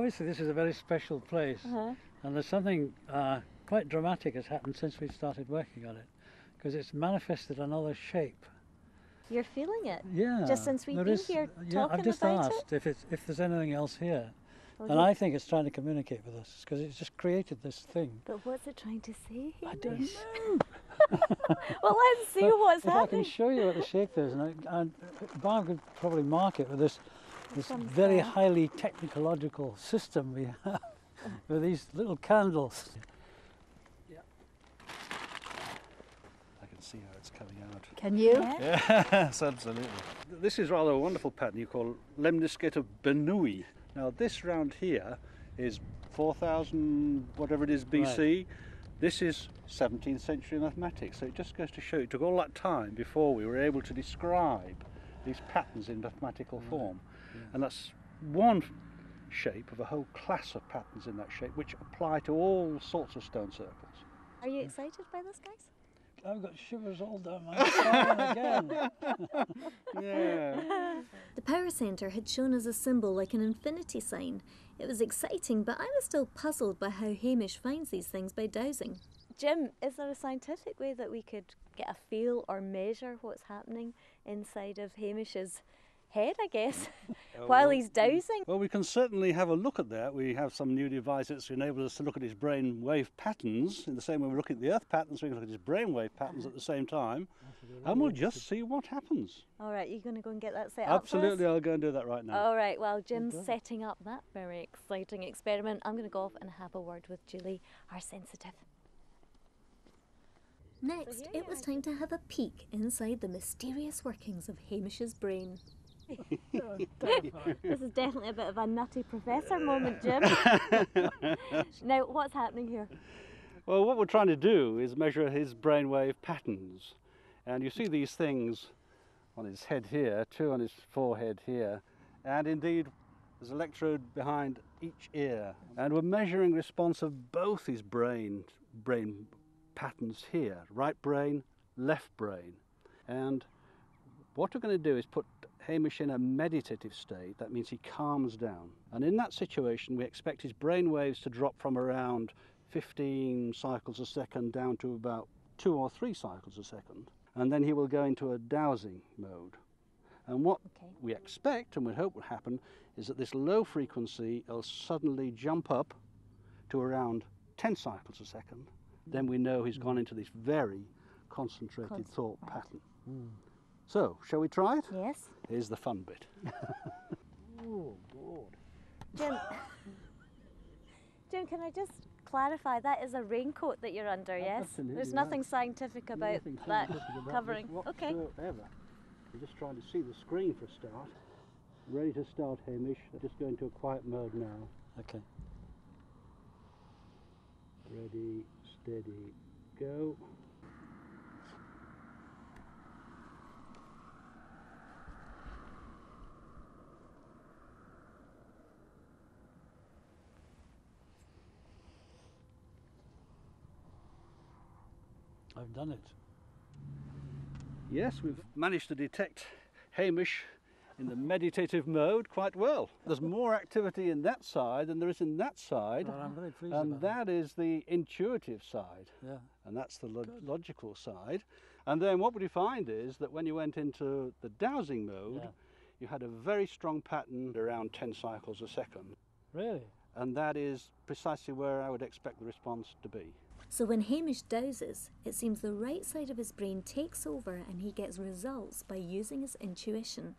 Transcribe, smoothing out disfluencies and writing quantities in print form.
obviously this is a very special place, and there's something quite dramatic has happened since we started working on it, because it's manifested another shape. You're feeling it? Yeah. Just since we've been here talking about it? I've just asked if there's anything else here. Well, and I think it's trying to communicate with us, because it's just created this thing. But what's it trying to say? I don't know. Well, let's see what's happening. I can show you what the shape is, and Barb could probably mark it with this very highly technological system we have with these little candles. Yeah. I can see how it's coming out. Can you? Yes, absolutely. This is rather a wonderful pattern you call lemniscate of Benui. Now this round here is 4,000 whatever it is BC. Right. This is 17th century mathematics, so it just goes to show it took all that time before we were able to describe these patterns in mathematical form. Yeah. And that's one shape of a whole class of patterns in that shape which apply to all sorts of stone circles. Are you excited by this, guys? I've got shivers all down my spine again. Yeah. The power centre had shown us a symbol like an infinity sign. It was exciting, but I was still puzzled by how Hamish finds these things by dowsing. Jim, is there a scientific way that we could get a feel or measure what's happening inside of Hamish's head, I guess, while he's dowsing? Well, we can certainly have a look at that. We have some new devices that enable us to look at his brain wave patterns in the same way we look at the Earth patterns. We can look at his brain wave patterns at the same time, and we'll just see what happens. All right, you're going to go and get that set up? Absolutely, I'll go and do that right now. All right, well, Jim's setting up that very exciting experiment. I'm going to go off and have a word with Julie, our sensitive. Next, it was time to have a peek inside the mysterious workings of Hamish's brain. This is definitely a bit of a nutty professor moment, Jim. Now, what's happening here? Well, what we're trying to do is measure his brainwave patterns. And you see these things on his head here, two on his forehead here, and indeed there's an electrode behind each ear. And we're measuring response of both his brain patterns here, right brain, left brain. And what we're going to do is put Hamish in a meditative state. That means he calms down. And in that situation, we expect his brain waves to drop from around 15 cycles a second down to about 2 or 3 cycles a second. And then he will go into a dowsing mode. And what we expect and we hope will happen is that this low frequency will suddenly jump up to around 10 cycles a second. Then we know he's gone into this very concentrated thought pattern. So, shall we try it? Yes. Here's the fun bit. Oh, God. Jim, can I just clarify, that is a raincoat that you're under, yes? Absolutely. There's nothing scientific about that covering. Okay. Whatsoever. We're just trying to see the screen for a start. Ready to start, Hamish. Just go into a quiet mode now. Okay. Ready, steady, go. I've done it. Yes, we've managed to detect Hamish in the meditative mode quite well. There's more activity in that side than there is in that side. Well, I'm very pleased and about that is the intuitive side. Yeah. And that's the logical side. And then what we find is that when you went into the dowsing mode, you had a very strong pattern around 10 cycles a second. Really? And that is precisely where I would expect the response to be. So when Hamish dowses, it seems the right side of his brain takes over and he gets results by using his intuition.